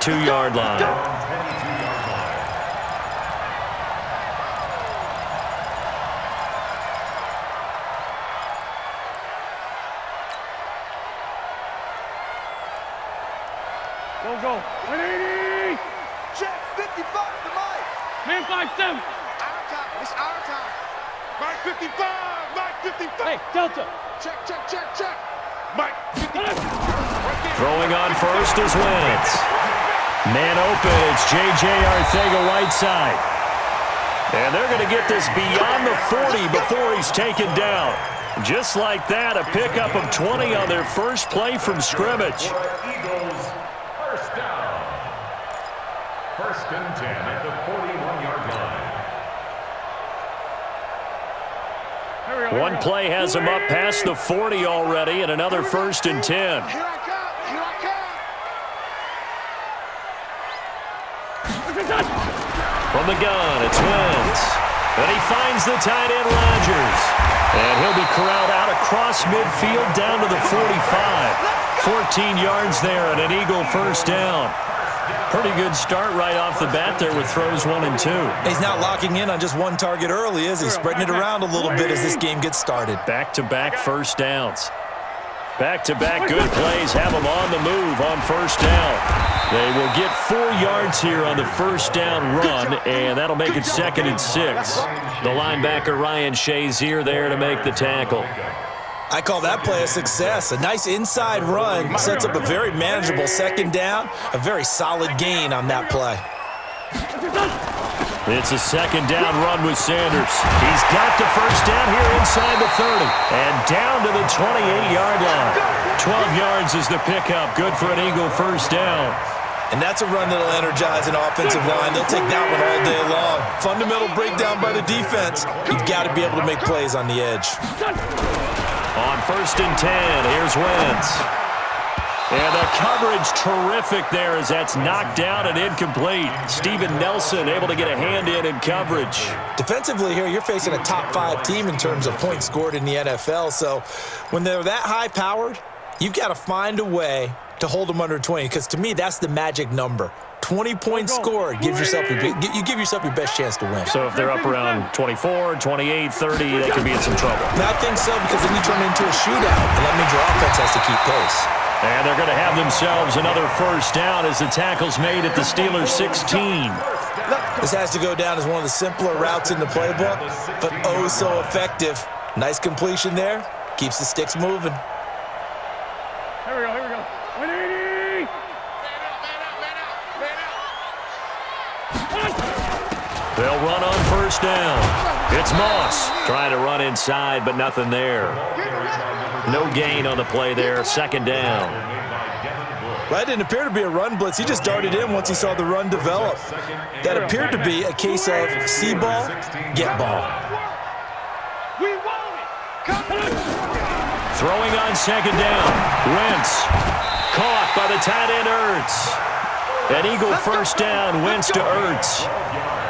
2-yard line. Go. 180! Check, 55 to Mike. Man 5-7. Our time, it's our time. Mike 55, Mike 55. Hey, Delta. Check. Mike 55. Throwing on first is Wentz. Man open, it's J.J. Arcega-Whiteside. And they're going to get this beyond the 40 before he's taken down. Just like that, a pickup of 20 on their first play from scrimmage. Eagles, first down. First and 10 at the 41-yard line. One play has him up past the 40 already, and another first and 10. Here I come. From the gun, it's Wentz. And he finds the tight end, Rodgers. And he'll be corralled out across midfield down to the 45. 14 yards there and an Eagle first down. Pretty good start right off the bat there with throws 1 and 2. He's not locking in on just one target early, is he? Spreading it around a little bit as this game gets started. Back-to-back first downs. Back-to-back good plays have them on the move on first down. They will get 4 yards here on the first down run, and that'll make it 2nd and 6. The linebacker Ryan Shazier there to make the tackle. I call that play a success. A nice inside run sets up a very manageable 2nd down, a very solid gain on that play. It's a 2nd down run with Sanders. He's got the first down here inside the 30 and down to the 28-yard line. 12 yards is the pickup. Good for an Eagle first down. And that's a run that'll energize an offensive line. They'll take that one all day long. Fundamental breakdown by the defense. You've got to be able to make plays on the edge. On first and 10, here's Wentz. And the coverage terrific there as that's knocked down and incomplete. Steven Nelson able to get a hand in coverage. Defensively here, you're facing a top 5 team in terms of points scored in the NFL. So when they're that high-powered, you've got to find a way to hold them under 20, because to me, that's the magic number. 20 points scored, you give yourself your best chance to win. So if they're up around 24, 28, 30, they could be in some trouble. I think so, because then you turn it into a shootout, and that means your offense has to keep pace. And they're going to have themselves another first down as the tackle's made at the Steelers' 16. This has to go down as one of the simpler routes in the playbook, but oh so effective. Nice completion there. Keeps the sticks moving. Here we go. 180! They'll run on first down. It's Moss trying to run inside, but nothing there. No gain on the play there. 2nd down. That didn't appear to be a run blitz. He just darted in once he saw the run develop. That appeared to be a case of see ball, get ball. We want it. Come on. Throwing on 2nd down. Wentz caught by the tight end Ertz. An Eagle first down. Wentz to Ertz.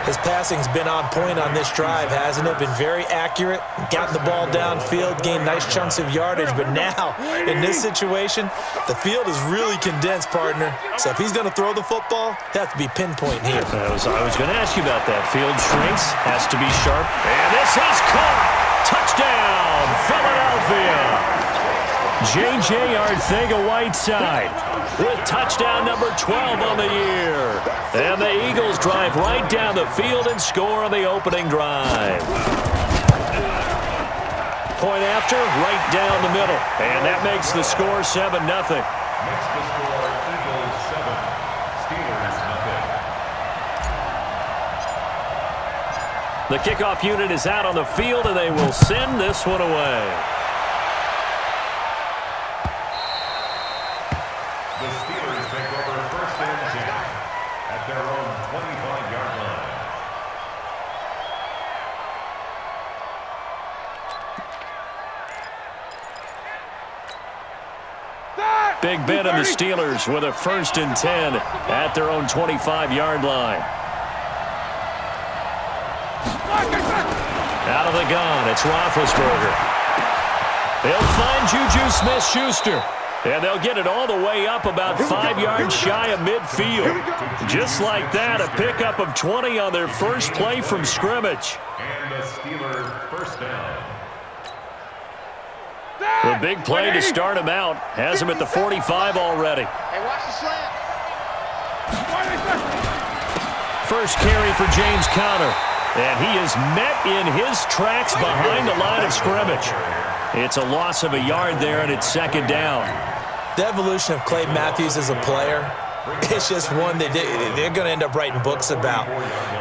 His passing's been on point on this drive, hasn't it? Been very accurate, gotten the ball downfield, gained nice chunks of yardage. But now, in this situation, the field is really condensed, partner. So if he's going to throw the football, it has to be pinpoint here. I was going to ask you about that. Field shrinks, has to be sharp. And this is caught. Touchdown, Philadelphia. J.J. Arcega-Whiteside with touchdown number 12 on the year. And the Eagles drive right down the field and score on the opening drive. Point after, right down the middle. And that makes the score 7-0. Makes the score Eagles 7, Steelers nothing. The kickoff unit is out on the field, and they will send this one away. The Steelers take over first and 10 at their own 25-yard line. Big Ben and the Steelers with a first and 10 at their own 25-yard line. Out of the gun, it's Roethlisberger. He'll find Juju Smith-Schuster. And they'll get it all the way up about 5 yards shy of midfield. Just like that, a pickup of 20 on their first play from scrimmage. And the Steelers first down. The big play to start him out has him at the 45 already. Hey, watch the slant. First carry for James Conner. And he is met in his tracks behind the line of scrimmage. It's a loss of a yard there, and it's second down. The evolution of Clay Matthews as a player, it's just one that they're going to end up writing books about.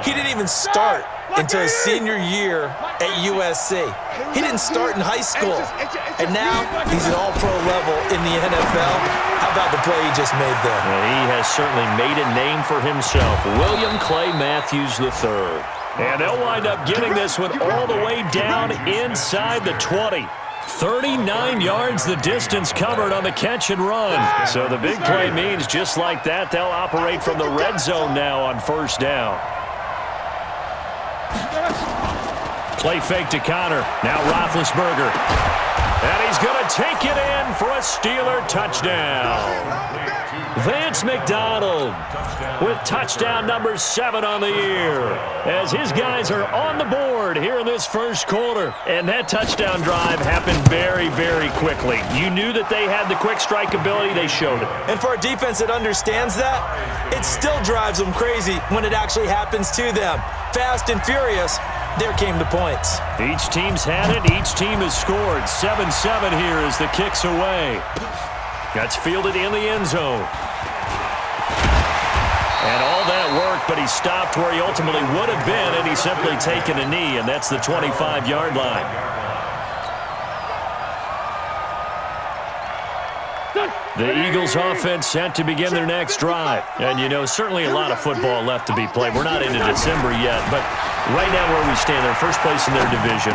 He didn't even start until his senior year at USC. He didn't start in high school. And now he's at all-pro level in the NFL. How about the play he just made there? And he has certainly made a name for himself. William Clay Matthews III. And they'll wind up getting this one all the way down inside the 20. 39 yards the distance covered on the catch and run. So the big play means just like that, they'll operate from the red zone now on first down. Play fake to Conner. Now Roethlisberger. And he's going to take it in for a Steeler touchdown. Vance McDonald with touchdown number 7 on the year as his guys are on the board here in this first quarter. And that touchdown drive happened very, very quickly. You knew that they had the quick strike ability. They showed it. And for a defense that understands that, it still drives them crazy when it actually happens to them. Fast and furious, there came the points. Each team's had it. Each team has scored. 7-7 here as the kick's away. That's fielded in the end zone. And all that work, but he stopped where he ultimately would have been, and he's simply taken a knee, and that's the 25-yard line. The Eagles offense set to begin their next drive. And, you know, certainly a lot of football left to be played. We're not into December yet, but right now where we stand, they're first place in their division.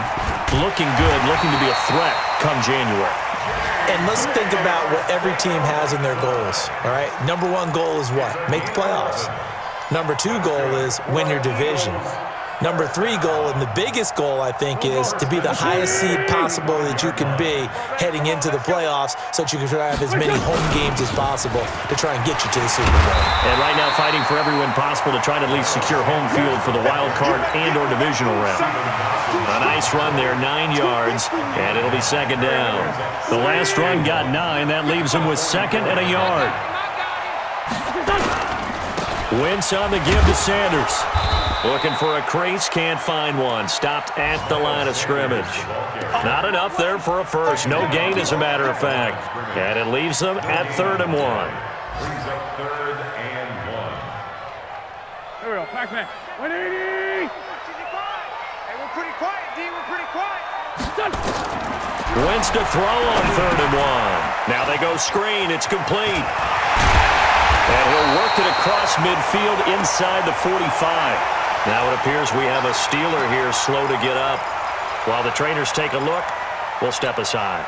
Looking good, looking to be a threat come January. And let's think about what every team has in their goals, all right? Number 1 goal is what? Make the playoffs. Number 2 goal is win your division. Number 3 goal, and the biggest goal, I think, is to be the highest seed possible that you can be heading into the playoffs so that you can try to have as many home games as possible to try and get you to the Super Bowl. And right now fighting for every win possible to try to at least secure home field for the wild card and or divisional round. A nice run there, 9 yards, and it'll be second down. The last run got 9. That leaves him with second and a yard. Wentz on the give to Sanders. Looking for a crease, can't find one. Stopped at the line of scrimmage. Not enough there for a first. No gain, as a matter of fact. And it leaves them at 3rd and 1. Brings up 3rd and 1. Here we go, Pac-Man. 180! Hey, we're pretty quiet, D. We're pretty quiet. Wentz to throw on 3rd and 1. Now they go screen. It's complete. And he'll work it across midfield inside the 45. Now it appears we have a Steeler here slow to get up. While the trainers take a look, we'll step aside.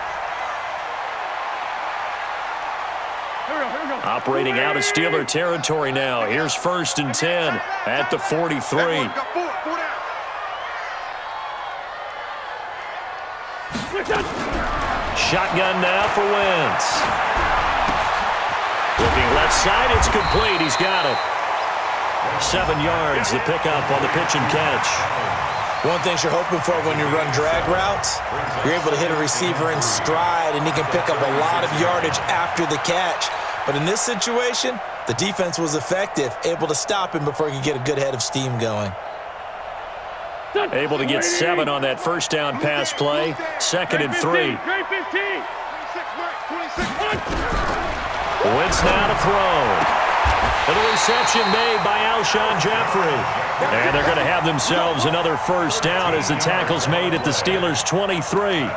Here we go. Operating out of Steeler territory now. Here's 1st and 10 at the 43. Got 4 down. Shotgun now for Wentz. Looking left side, it's complete. He's got it. 7 yards, the pickup on the pitch and catch. One thing you're hoping for when you run drag routes, you're able to hit a receiver in stride, and he can pick up a lot of yardage after the catch. But in this situation, the defense was effective, able to stop him before he could get a good head of steam going. Able to get 7 on that first down pass play. 2nd and 3. Great 15! 26. Wentz now to throw. And the reception made by Alshon Jeffrey. And they're going to have themselves another first down as the tackle's made at the Steelers' 23.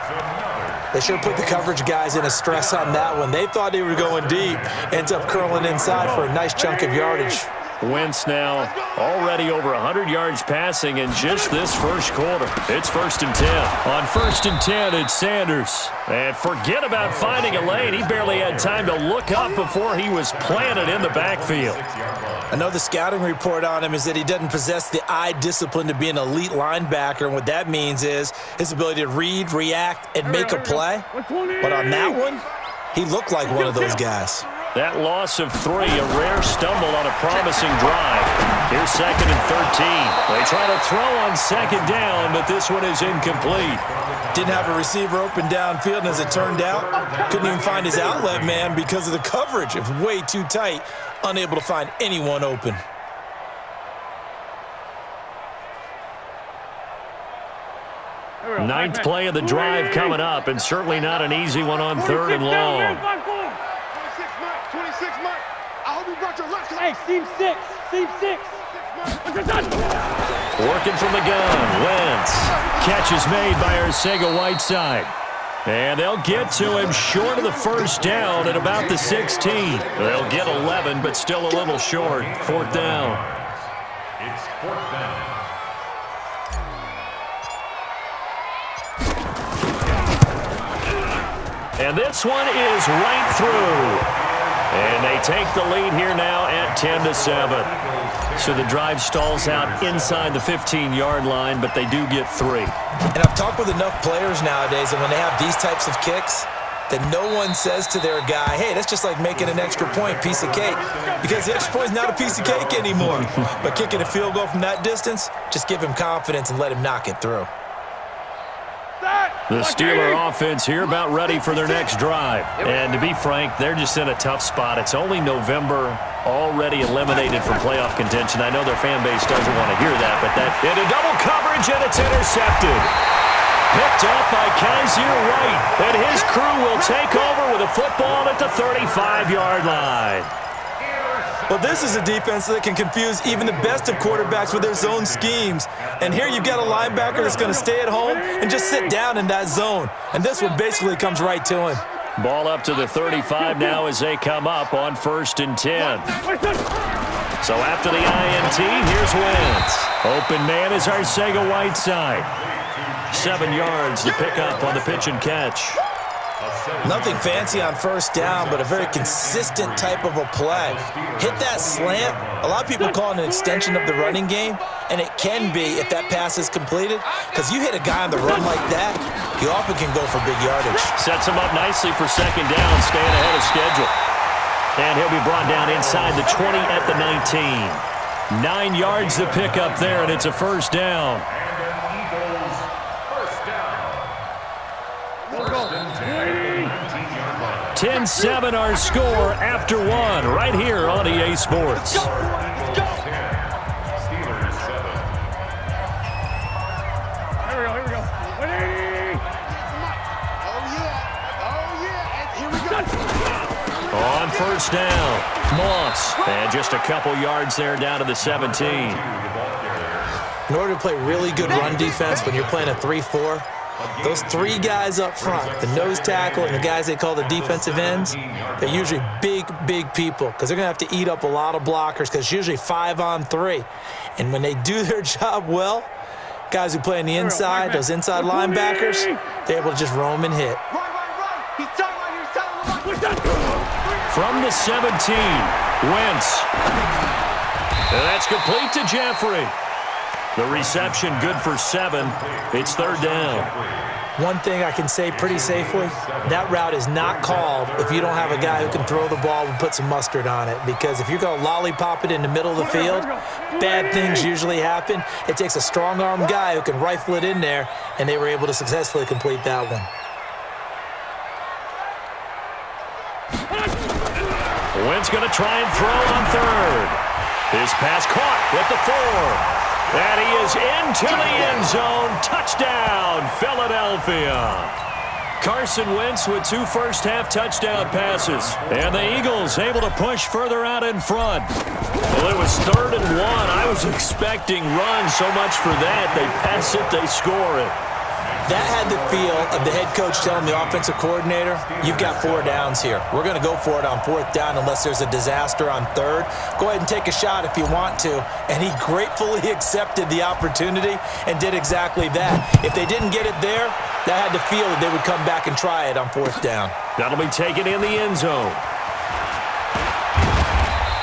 They sure put the coverage guys in a stress on that one. They thought they were going deep. Ends up curling inside for a nice chunk of yardage. Wentz now already over 100 yards passing in just this first quarter. It's 1st and 10. On 1st and 10, it's Sanders. And forget about finding a lane. He barely had time to look up before he was planted in the backfield. Another scouting report on him is that he doesn't possess the eye discipline to be an elite linebacker. And what that means is his ability to read, react, and make a play. But on that one, He looked like one of those guys. That loss of 3, a rare stumble on a promising drive. Here's 2nd and 13. They try to throw on 2nd down, but this one is incomplete. Didn't have a receiver open downfield, and as it turned out, couldn't even find his outlet man because of the coverage. It was way too tight, unable to find anyone open. Ninth play of the drive coming up, and certainly not an easy one on 3rd and long. 26 Mike. I hope you brought your left. Hey, seam 6. Seam 6. Working from the gun, Wentz. Catch is made by Arcega-Whiteside. And they'll get to him short of the 1st down at about the 16. They'll get 11, but still a little short. 4th down. It's 4th down. And this one is right through. And they take the lead here now at 10-7. So the drive stalls out inside the 15-yard line, but they do get 3. And I've talked with enough players nowadays, and when they have these types of kicks, that no one says to their guy, hey, that's just like making an extra point, piece of cake. Because the extra point is not a piece of cake anymore. But kicking a field goal from that distance, just give him confidence and let him knock it through. The Steeler offense here about ready for their next drive. And to be frank, they're just in a tough spot. It's only November, already eliminated from playoff contention. I know their fan base doesn't want to hear that, but that into double coverage, and it's intercepted. Picked up by Kaiser White, and his crew will take over with a football at the 35-yard line. Well, this is a defense that can confuse even the best of quarterbacks with their zone schemes. And here you've got a linebacker that's going to stay at home and just sit down in that zone. And this one basically comes right to him. Ball up to the 35 now as they come up on 1st and 10. So after the INT, here's Wentz. Open man is Arcega-Whiteside. 7 yards, the pickup on the pitch and catch. Nothing fancy on 1st down, but a very consistent type of a play. Hit that slant. A lot of people call it an extension of the running game, and it can be if that pass is completed, because you hit a guy on the run like that, you often can go for big yardage. Sets him up nicely for 2nd down, staying ahead of schedule. And he'll be brought down inside the 20 at the 19. 9 yards to pick up there, and it's a 1st down. 10-7 our score after 1 right here on EA Sports. Here we go. 180. Oh, yeah. And here we go. On 1st down, Moss. And just a couple yards there down to the 17. In order to play really good run defense when you're playing a 3-4, those 3 guys up front, the nose tackle and the guys they call the defensive ends, they're usually big people because they're going to have to eat up a lot of blockers because it's usually 5 on 3. And when they do their job well, guys who play on the inside, those inside linebackers, they're able to just roam and hit. From the 17, Wentz. And that's complete to Jeffrey. The reception good for 7. It's 3rd down. One thing I can say pretty safely, that route is not called if you don't have a guy who can throw the ball and put some mustard on it. Because if you're going to lollipop it in the middle of the field, bad things usually happen. It takes a strong-arm guy who can rifle it in there, and they were able to successfully complete that one. Wentz going to try and throw on 3rd. His pass caught with the 4. And he is into the end zone. Touchdown, Philadelphia. Carson Wentz with 2 first-half touchdown passes. And the Eagles able to push further out in front. Well, it was 3rd and 1. I was expecting runs so much for that. They pass it, they score it. That had the feel of the head coach telling the offensive coordinator, you've got 4 downs here. We're going to go for it on 4th down unless there's a disaster on 3rd. Go ahead and take a shot if you want to. And he gratefully accepted the opportunity and did exactly that. If they didn't get it there, that had the feel that they would come back and try it on 4th down. That'll be taken in the end zone.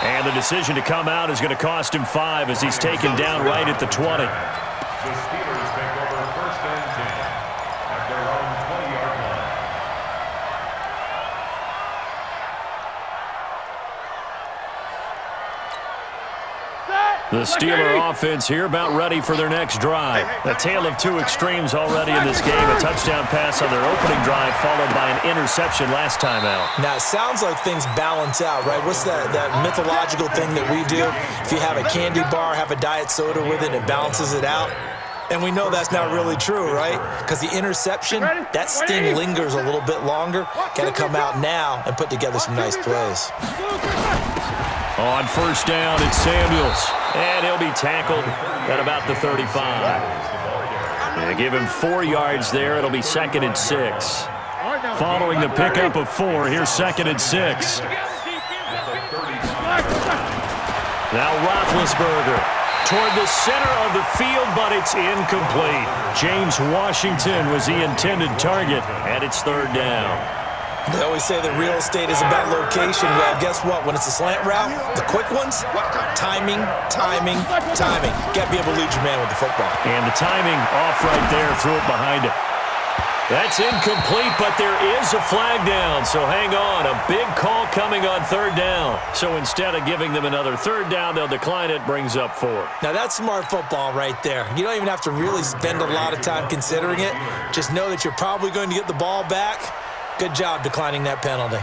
And the decision to come out is going to cost him 5 as he's taken down right at the 20. The Steelers take over 1st and 10 at their own 20-yard line. The Steeler offense here about ready for their next drive. A tale of two extremes already in this game. A touchdown pass on their opening drive followed by an interception last time out. Now, it sounds like things balance out, right? What's that mythological thing that we do? If you have a candy bar, have a diet soda with it, it balances it out. And we know that's not really true, right? Because the interception, that sting lingers a little bit longer. Got to come out now and put together some nice plays. On first down, it's Samuels. And he'll be tackled at about the 35. They give him 4 yards there. It'll be 2nd and 6. Following the pickup of 4, here's 2nd and 6. Now Roethlisberger toward the center of the field, but it's incomplete. James Washington was the intended target, and it's 3rd down. They always say that real estate is about location. Well, guess what? When it's a slant route, the quick ones, timing. Got to be able to lead your man with the football. And the timing off right there, threw it behind him. That's incomplete, but there is a flag down, so hang on. A big call coming on 3rd down. So instead of giving them another 3rd down, they'll decline it, brings up 4. Now, that's smart football right there. You don't even have to really spend a lot of time considering it. Just know that you're probably going to get the ball back. Good job declining that penalty.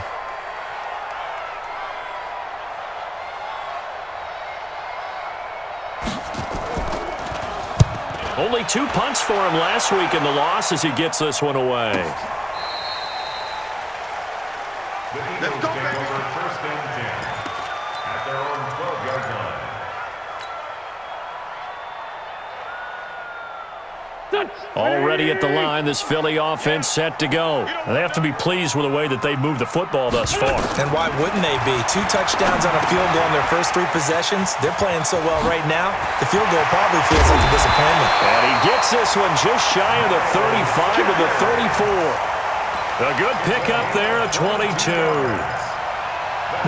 Only 2 punts for him last week in the loss as he gets this one away. Let's go, baby. First and 10 at their own 12-yard line. Already at the line, this Philly offense set to go. They have to be pleased with the way that they've moved the football thus far. And why wouldn't they be? 2 touchdowns on a field goal in their first 3 possessions. They're playing so well right now, the field goal probably feels like a disappointment. And he gets this one just shy of the 35 to the 34. A good pickup there at 22.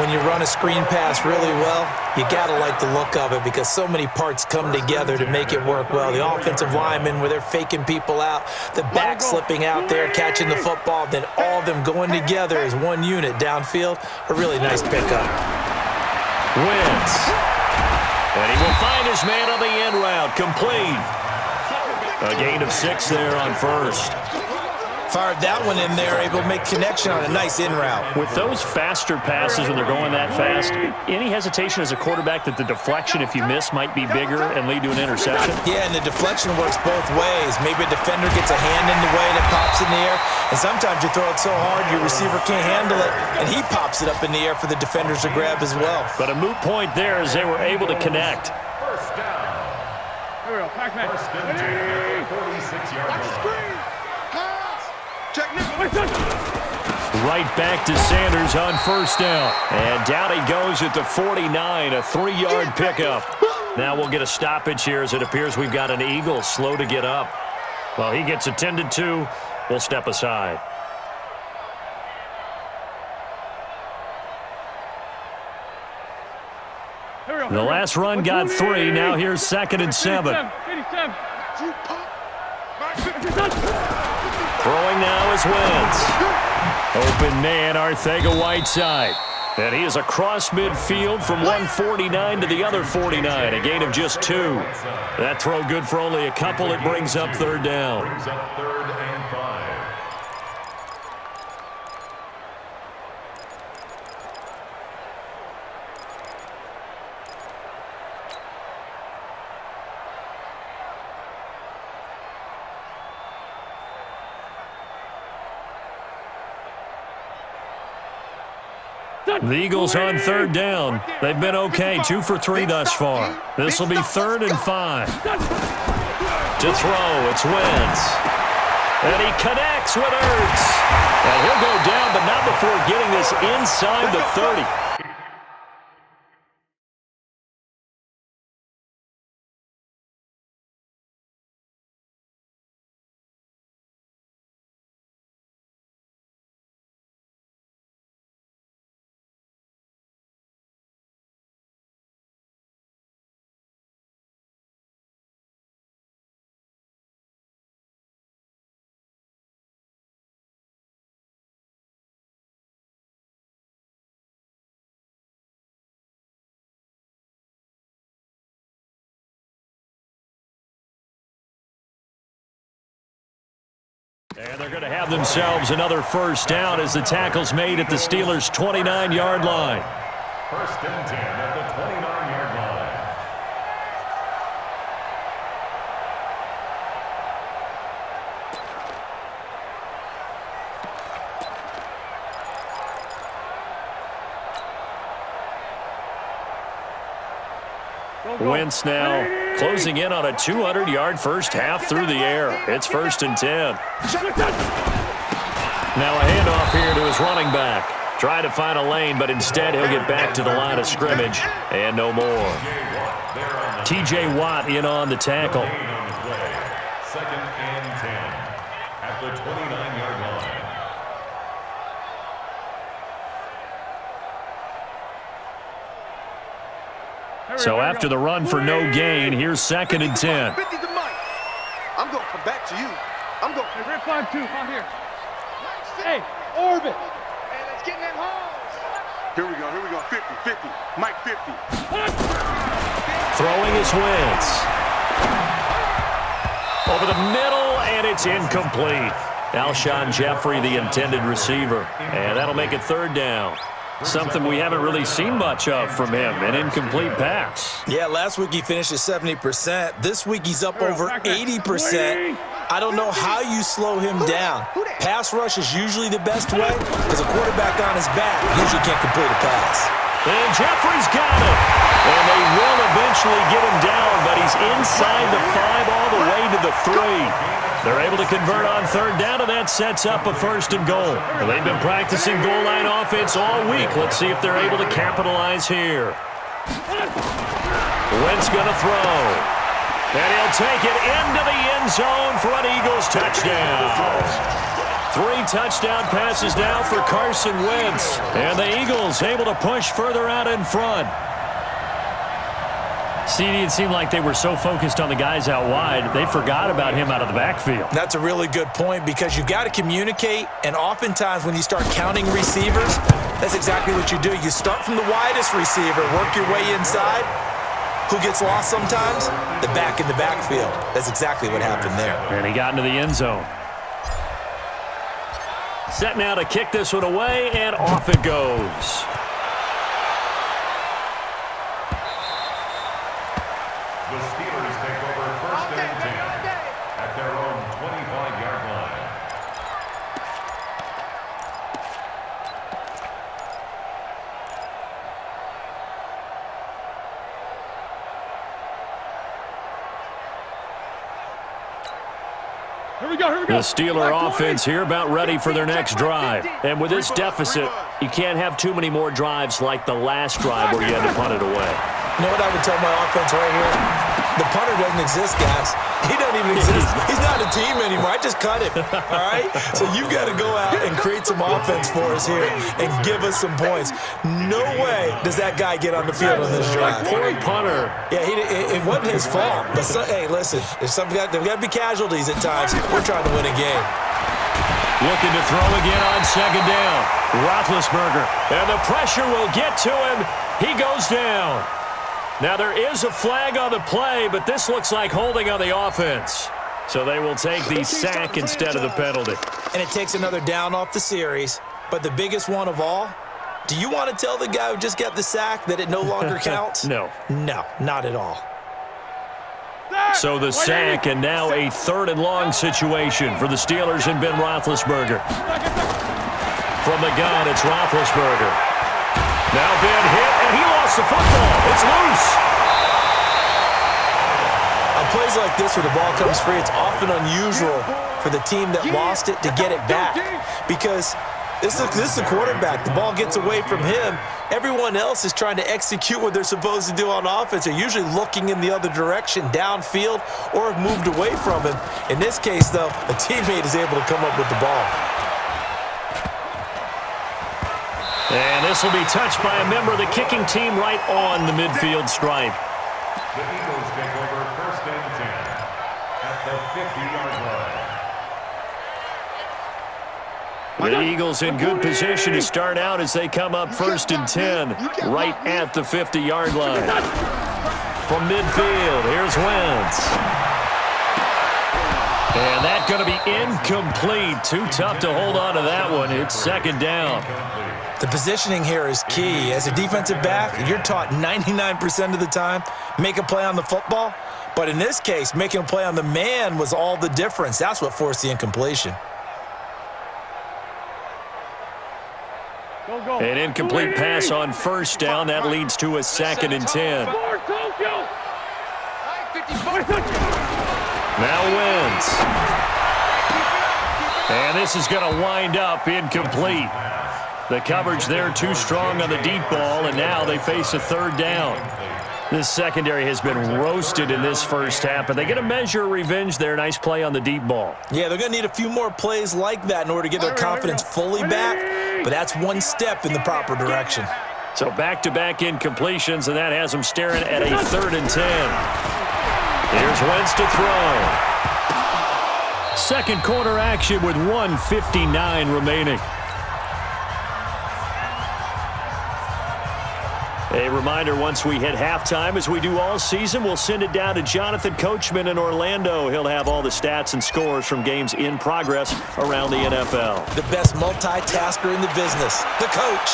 When you run a screen pass really well, you got to like the look of it because so many parts come together to make it work well. The offensive linemen, where they're faking people out, the back slipping out there, catching the football, then all of them going together as one unit downfield. A really nice pickup. Wins. And he will find his man on the end route. Complete. A gain of 6 there on first. Fired that one in there, able to make connection on a nice in route. With those faster passes when they're going that fast, any hesitation as a quarterback that the deflection, if you miss, might be bigger and lead to an interception? Yeah, and the deflection works both ways. Maybe a defender gets a hand in the way that pops in the air, and sometimes you throw it so hard your receiver can't handle it, and he pops it up in the air for the defenders to grab as well. But a moot point there as they were able to connect. First down. Here we go. Pac man. First and 10 at the 46-yard Watch the line. screen. Pass. Technique. Right back to Sanders on first down. And down he goes at the 49, a 3-yard pickup. Now we'll get a stoppage here as it appears we've got an Eagle slow to get up. Well, he gets attended to. We'll step aside. The last run got 3. Now here's 2nd and 7. 87. Throwing now is Wentz. Open man, Arcega-Whiteside. And he is across midfield from 149 to the other 49. A gain of just 2. That throw good for only a couple. It brings up 3rd down. Brings up 3rd and 5. The Eagles on 3rd down. They've been okay, 2 for 3 thus far. This will be 3rd and 5. To throw, it's Wentz. And he connects with Ertz. And he'll go down, but not before getting this inside the 30. And they're going to have themselves another first down as the tackle's made at the Steelers' 29-yard line. First and 10 at the 29-yard line. Wentz now closing in on a 200-yard first half through the air. It's first and 10. Now a handoff here to his running back. Trying to find a lane, but instead he'll get back to the line of scrimmage. And no more. T.J. Watt in on the tackle. Second and 10 at the 29-yard line. So after the run for no gain, here's second and 10. 50 to Mike. I'm going to come back to you. I'm going to. Red 5-2, out here. Hey, orbit. Hey, let's get in that hole. Here we go. 50. Mike 50. Throwing his Wentz. Over the middle, and it's incomplete. Alshon Jeffrey, the intended receiver. And that'll make it third down. Something we haven't really seen much of from him, an incomplete pass. Yeah, last week he finished at 70%. This week he's up over 80%. I don't know how you slow him down. Pass rush is usually the best way because a quarterback on his back usually can't complete a pass. And Jeffrey's got it. And they will eventually get him down, but he's inside the 5 all the way to the 3. They're able to convert on third down, and that sets up a first and goal. They've been practicing goal line offense all week. Let's see if they're able to capitalize here. Wentz going to throw. And he'll take it into the end zone for an Eagles touchdown. 3 touchdown passes now for Carson Wentz. And the Eagles able to push further out in front. CD, it seemed like they were so focused on the guys out wide, they forgot about him out of the backfield. That's a really good point because you got to communicate, and oftentimes when you start counting receivers, that's exactly what you do. You start from the widest receiver, work your way inside. Who gets lost sometimes? The back in the backfield. That's exactly what happened there. And he got into the end zone. Set now to kick this one away, and off it goes. The Steelers take over first and 10 at their own 25-yard line. Here we go. The Steeler offense here about ready for their next drive. And with this deficit, you can't have too many more drives like the last drive where you had to punt it away. You know what I would tell my offense right here? The punter doesn't exist, guys. He doesn't even exist. He's not a team anymore. I just cut him, all right? So you got to go out and create some offense for us here and give us some points. No way does that guy get on the field on this drive. Poor punter. Yeah, it wasn't his fault. But hey, listen, there's got to be casualties at times. We're trying to win a game. Looking to throw again on second down. Roethlisberger. And the pressure will get to him. He goes down. Now, there is a flag on the play, but this looks like holding on the offense. So they will take the sack instead of the penalty. And it takes another down off the series. But the biggest one of all, do you want to tell the guy who just got the sack that it no longer counts? No. No, not at all. So the sack, and now a third and long situation for the Steelers and Ben Roethlisberger. From the gun, it's Roethlisberger. Now Ben hit, and he lost the football. It's loose. On plays like this where the ball comes free, it's often unusual for the team that lost it to get it back because this is the quarterback. The ball gets away from him. Everyone else is trying to execute what they're supposed to do on offense. They're usually looking in the other direction, downfield, or have moved away from him. In this case, though, a teammate is able to come up with the ball. And this will be touched by a member of the kicking team right on the midfield stripe. The Eagles take over first and 10 at the 50-yard line. The Eagles in good position to start out as they come up first and 10 right at the 50-yard line. From midfield, here's Wentz. And that's going to be incomplete. Too tough to hold on to that one. It's second down. The positioning here is key. As a defensive back, you're taught 99% of the time, make a play on the football. But in this case, making a play on the man was all the difference. That's what forced the incompletion. An incomplete pass on first down. That leads to a 2nd and 10. Now wins. And this is going to wind up incomplete. The coverage there too strong on the deep ball, and now they face a 3rd down. This secondary has been roasted in this first half, but they're going to measure revenge there. Nice play on the deep ball. Yeah, they're going to need a few more plays like that in order to get their confidence fully back, but that's one step in the proper direction. So back-to-back incompletions, and that has them staring at a 3rd and 10. Here's Wentz to throw. Second quarter action with 1:59 remaining. A reminder, once we hit halftime, as we do all season, we'll send it down to Jonathan Coachman in Orlando. He'll have all the stats and scores from games in progress around the NFL. The best multitasker in the business, the coach.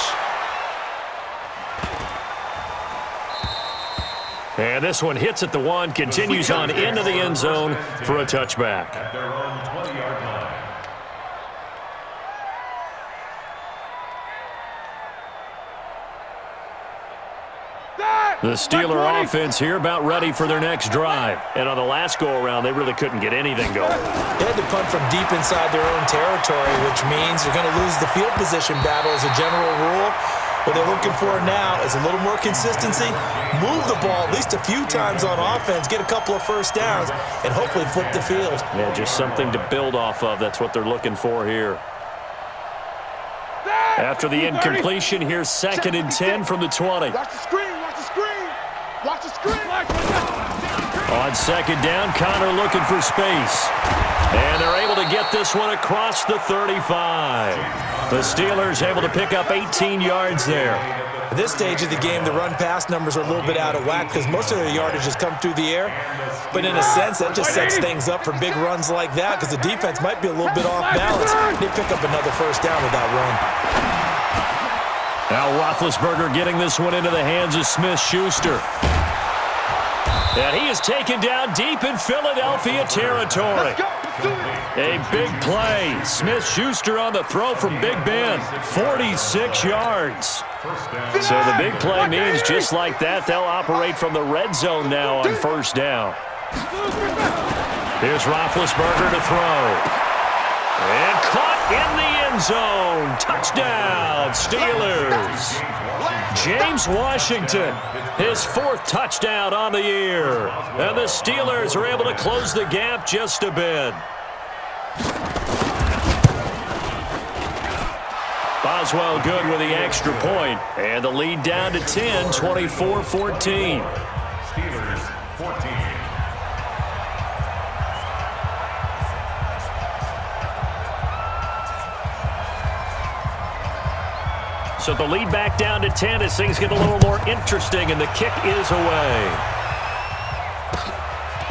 And this one hits at the 1, continues on into the end zone for a touchback. At their own 20-yard line. The Steeler offense here about ready for their next drive. And on the last go-around, they really couldn't get anything going. They had to punt from deep inside their own territory, which means you're going to lose the field position battle as a general rule. What they're looking for now is a little more consistency, move the ball at least a few times on offense, get a couple of first downs, and hopefully flip the field. Yeah, just something to build off of. That's what they're looking for here. After the incompletion, here's 2nd and 10 from the 20. Watch the screen, watch the screen. Watch the screen. On 2nd down, Connor looking for space. And they're able to get this one across the 35. The Steelers able to pick up 18 yards there. At this stage of the game, the run-pass numbers are a little bit out of whack because most of their yardage has come through the air. But in a sense, that just sets things up for big runs like that because the defense might be a little bit off balance. They pick up another first down with that run. Now Roethlisberger getting this one into the hands of Smith-Schuster. And he is taken down deep in Philadelphia territory. A big play. Smith-Schuster on the throw from Big Ben. 46 yards. So the big play means just like that, they'll operate from the red zone now on first down. Here's Roethlisberger to throw. And caught in the end zone. Touchdown, Steelers. James Washington, his 4th touchdown on the year. And the Steelers are able to close the gap just a bit. Boswell good with the extra point. And the lead down to 10, 24-14. Steelers 14. So the lead back down to 10 as things get a little more interesting, and the kick is away.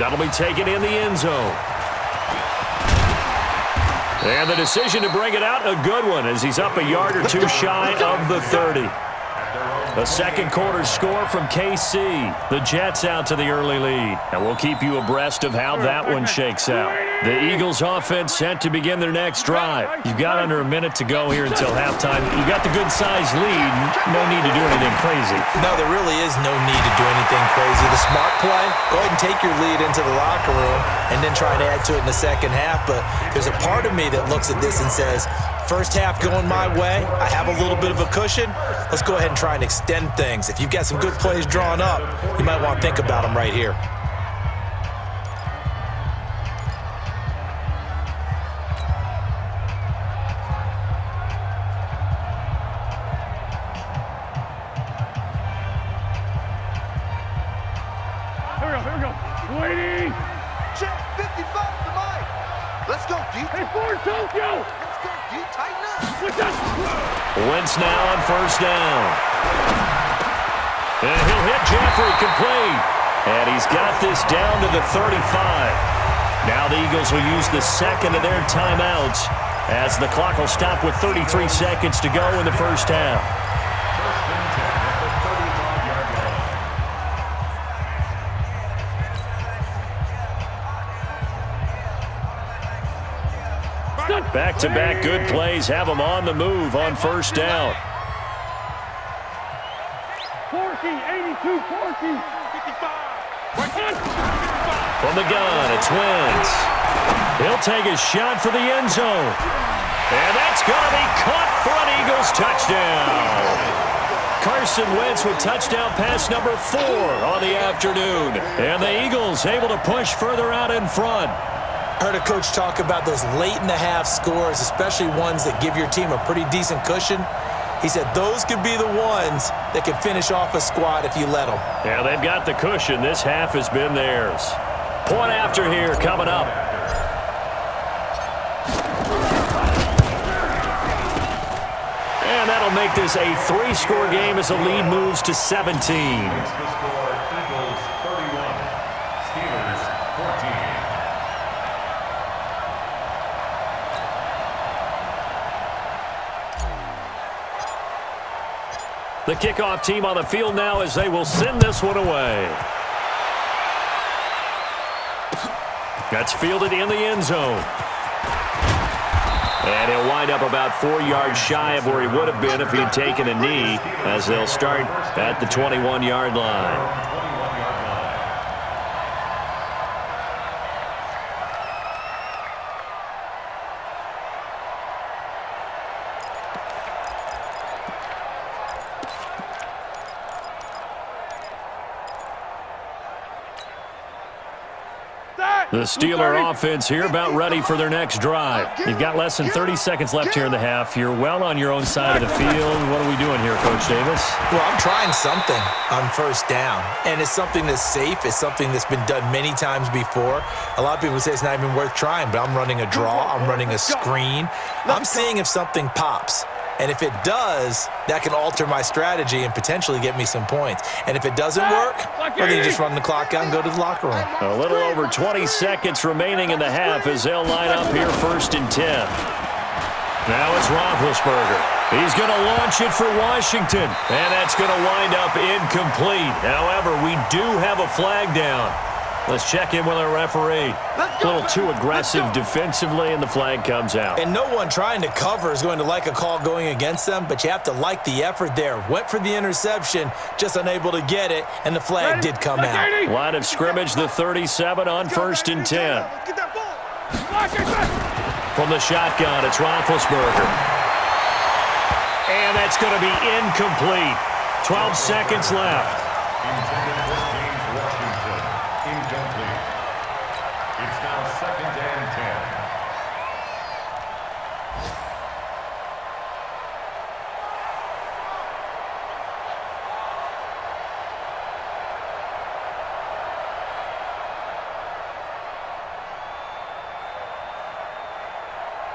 That'll be taken in the end zone. And the decision to bring it out, a good one, as he's up a yard or two shy of the 30. A second quarter score from KC. The Jets out to the early lead. And we'll keep you abreast of how that one shakes out. The Eagles offense set to begin their next drive. You've got under a minute to go here until halftime. You've got the good-sized lead. No need to do anything crazy. No, there really is no need to do anything crazy. The smart play, go ahead and take your lead into the locker room and then try and add to it in the second half. But there's a part of me that looks at this and says, first half going my way, I have a little bit of a cushion. Let's go ahead and try and extend things. If you've got some good plays drawn up, you might want to think about them right here. Here we go. Waiting. Check 55 to Mike. Let's go, D. Hey, Ford, Tokyo. Let's go, D. Tighten up. What's that? Wentz now on first down. And he'll hit Jeffrey complete. And he's got this down to the 35. Now the Eagles will use the second of their timeouts as the clock will stop with 33 seconds to go in the first half. First and 10 at the 35-yard line. Back-to-back good plays have them on the move on first down. Porky, 82, Porky. 55. From the gun, it's Wentz. He'll take a shot for the end zone. And that's going to be caught for an Eagles touchdown. Carson Wentz with touchdown pass number 4 on the afternoon. And the Eagles able to push further out in front. Heard a coach talk about those late-in-the-half scores, especially ones that give your team a pretty decent cushion. He said those could be the ones that can finish off a squad if you let them. Yeah, they've got the cushion. This half has been theirs. Point after here coming up. And that'll make this a 3-score game as the lead moves to 17. Makes the score Eagles 31, Steelers 14. The kickoff team on the field now as they will send this one away. That's fielded in the end zone. And he'll wind up about 4 yards shy of where he would have been if he had taken a knee, as they'll start at the 21-yard line. The Steeler offense here about ready for their next drive. You've got less than 30 seconds left here in the half. You're well on your own side of the field. What are we doing here, Coach Davis? Well, I'm trying something on first down, and it's something that's safe. It's something that's been done many times before. A lot of people say it's not even worth trying, but I'm running a draw. I'm running a screen. I'm seeing if something pops. And if it does, that can alter my strategy and potentially get me some points. And if it doesn't work, well, then you just run the clock out and go to the locker room. A little over 20 seconds remaining in the half as they'll line up here first and 10. Now it's Roethlisberger. He's going to launch it for Washington. And that's going to wind up incomplete. However, we do have a flag down. Let's check in with our referee. A little too aggressive defensively, and the flag comes out. And no one trying to cover is going to like a call going against them, but you have to like the effort there. Went for the interception, just unable to get it, and the flag did come out. Line of scrimmage, the 37 on first and 10. From the shotgun, it's Roethlisberger. And that's going to be incomplete. 12 seconds left. Intended for James Washington. Incomplete. It's now 2nd and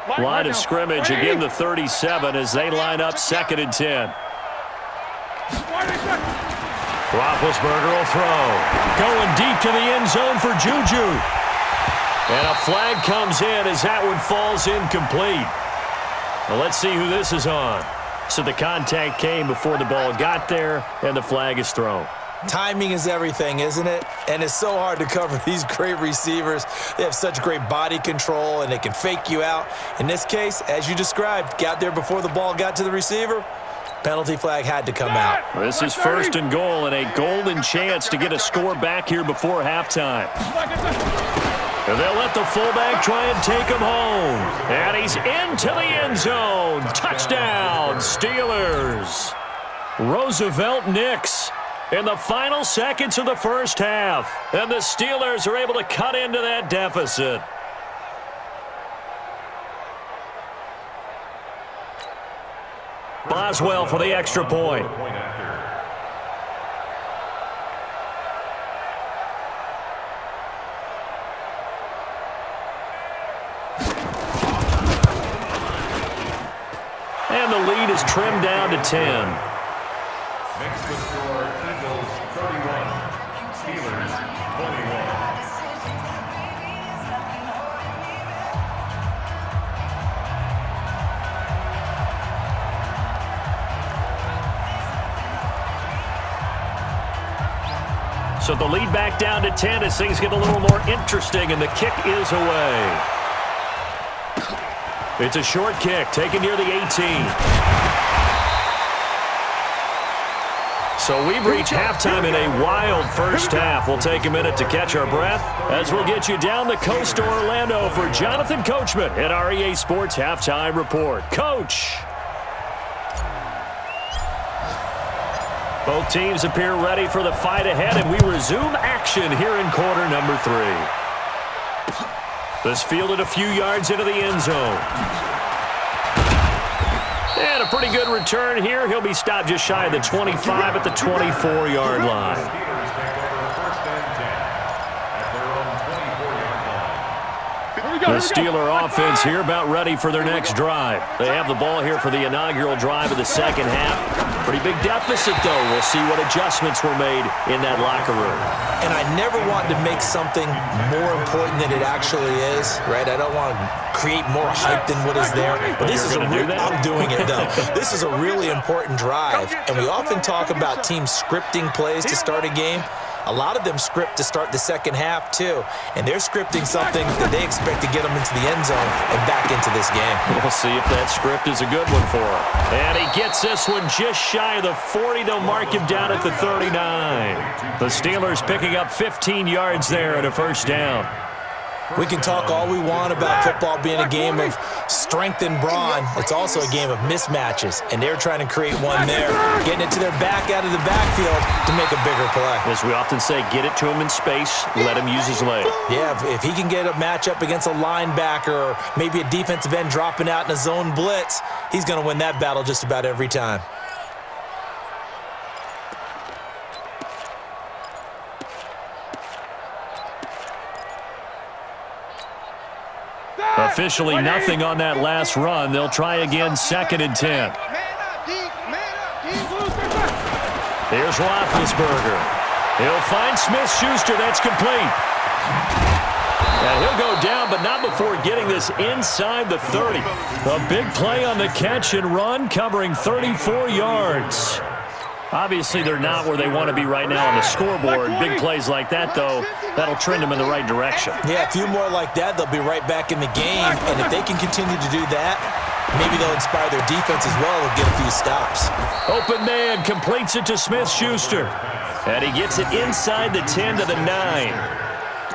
10. Line of scrimmage, again the 37 as they line up 2nd and 10. Roethlisberger will throw. Going deep to the end zone for Juju. And a flag comes in as that one falls incomplete. Well, let's see who this is on. So the contact came before the ball got there, and the flag is thrown. Timing is everything, isn't it? And it's so hard to cover these great receivers. They have such great body control, and they can fake you out. In this case, as you described, got there before the ball got to the receiver. Penalty flag had to come out. This is 1st and goal, and a golden chance to get a score back here before halftime. And they'll let the fullback try and take him home. And he's into the end zone. Touchdown, Steelers. Roosevelt Nix in the final seconds of the first half. And the Steelers are able to cut into that deficit. Boswell for the extra point. And the lead is trimmed down to 10. Makes the score Eagles 31, Steelers 21. So the lead back down to 10 as things get a little more interesting, and the kick is away. It's a short kick taken near the 18. So we've reached halftime in a wild first half. We'll take a minute to catch our breath as we'll get you down the coast to Orlando for Jonathan Coachman at our EA Sports Halftime Report. Coach! Both teams appear ready for the fight ahead, and we resume action here in quarter number 3. This fielded a few yards into the end zone. And a pretty good return here. He'll be stopped just shy of the 25 at the 24-yard line. The Steeler offense here about ready for their next drive. They have the ball here for the inaugural drive of the second half. Pretty big deficit, though. We'll see what adjustments were made in that locker room. And I never want to make something more important than it actually is, right? I don't want to create more hype than what is there. But this is I'm doing it, though. This is a really important drive. And we often talk about teams scripting plays to start a game. A lot of them script to start the second half, too. And they're scripting something that they expect to get them into the end zone and back into this game. We'll see if that script is a good one for him. And he gets this one just shy of the 40. They'll mark him down at the 39. The Steelers picking up 15 yards there and a first down. We can talk all we want about football being a game of strength and brawn. It's also a game of mismatches, and they're trying to create one there, getting it to their back out of the backfield to make a bigger play. As we often say, get it to him in space, let him use his leg. Yeah, if he can get a matchup against a linebacker or maybe a defensive end dropping out in a zone blitz, he's going to win that battle just about every time. Officially nothing on that last run. They'll try again, 2nd and 10. Here's Roethlisberger. He'll find Smith-Schuster. That's complete. And he'll go down, but not before getting this inside the 30. A big play on the catch and run, covering 34 yards. Obviously, they're not where they want to be right now on the scoreboard. Big plays like that, though, that'll trend them in the right direction. Yeah, a few more like that, they'll be right back in the game. And if they can continue to do that, maybe they'll inspire their defense as well and get a few stops. Open man completes it to Smith-Schuster. And he gets it inside the 10 to the 9.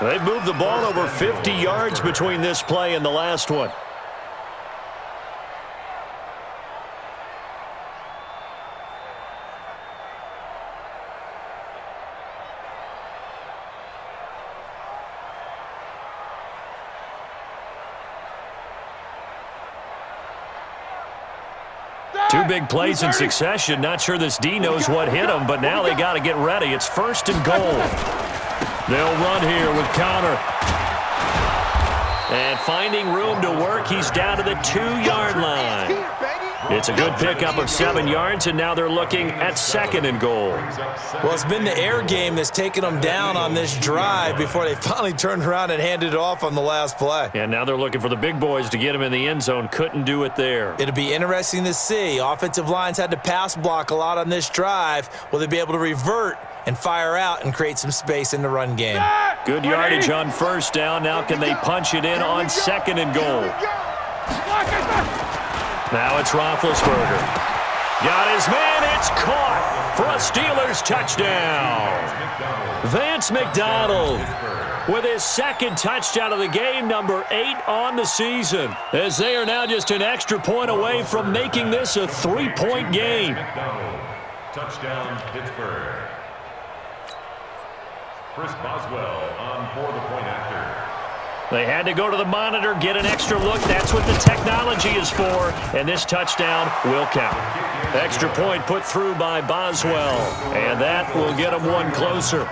They've moved the ball over 50 yards between this play and the last one. Two big plays in succession. Not sure this D knows what hit him, but now they got to get ready. It's 1st and goal. They'll run here with Connor. And finding room to work, he's down to the 2-yard line. It's a good pickup of 7 yards, and now they're looking at 2nd and goal. Well, it's been the air game that's taken them down on this drive before they finally turned around and handed it off on the last play. And now they're looking for the big boys to get him in the end zone. Couldn't do it there. It'll be interesting to see. Offensive lines had to pass block a lot on this drive. Will they be able to revert and fire out and create some space in the run game? Good yardage on first down. Now can they punch it in on 2nd and goal? Now it's Roethlisberger. Got his man. It's caught for a Steelers touchdown. Vance McDonald with his 2nd touchdown of the game, number 8 on the season, as they are now just an extra point away from making this a 3-point game. Touchdown, Pittsburgh. Chris Boswell on for the point after. They had to go to the monitor, get an extra look. That's what the technology is for, and this touchdown will count. Extra point put through by Boswell, and that will get them one closer.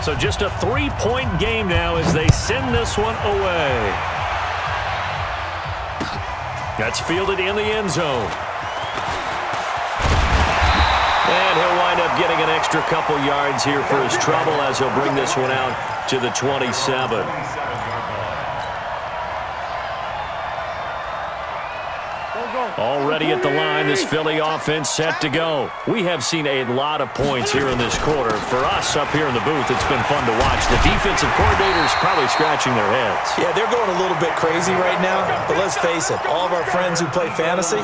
So just a 3-point game now as they send this one away. That's fielded in the end zone. And he'll wind up getting an extra couple yards here for his trouble as he'll bring this one out to the 27. Already at the line, this Philly offense set to go. We have seen a lot of points here in this quarter. For us up here in the booth, it's been fun to watch. The defensive coordinators probably scratching their heads. Yeah, they're going a little bit crazy right now, but let's face it, all of our friends who play fantasy,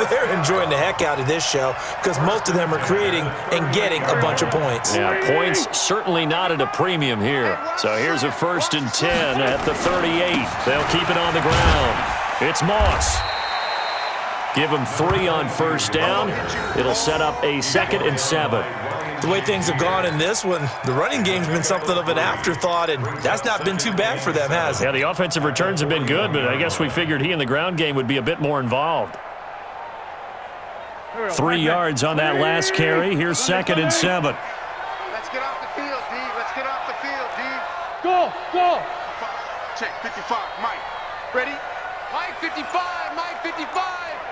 they're enjoying the heck out of this show because most of them are creating and getting a bunch of points. Yeah, points certainly not at a premium here. So here's a 1st and 10 at the 38. They'll keep it on the ground. It's Moss. Give him 3 on 1st down. It'll set up a 2nd and 7. The way things have gone in this one, the running game's been something of an afterthought, and that's not been too bad for them, has it? Yeah, the offensive returns have been good, but I guess we figured he in the ground game would be a bit more involved. 3 yards on that last carry. Here's 2nd and 7. Let's get off the field, D. Let's get off the field, D. Go! Check, 55, Mike. Ready? Mike 55, Mike 55.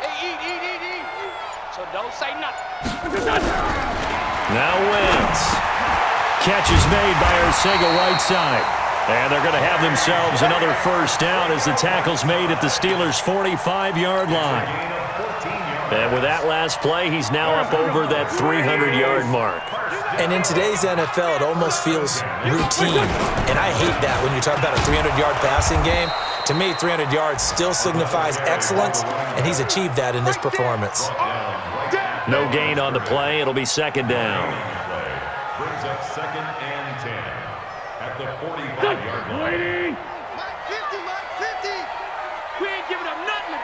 Hey, eat. So don't say nothing. Now Wentz. Catch is made by Arcega-Whiteside. And they're going to have themselves another 1st down as the tackle's made at the Steelers' 45-yard line. And with that last play, he's now up over that 300-yard mark. And in today's NFL, it almost feels routine. And I hate that when you talk about a 300-yard passing game. To me, 300 yards still signifies excellence, and he's achieved that in this performance. No gain on the play. It'll be 2nd down. Brings up 2nd and 10 at the 45-yard line. Mike 50. We ain't giving up nothing.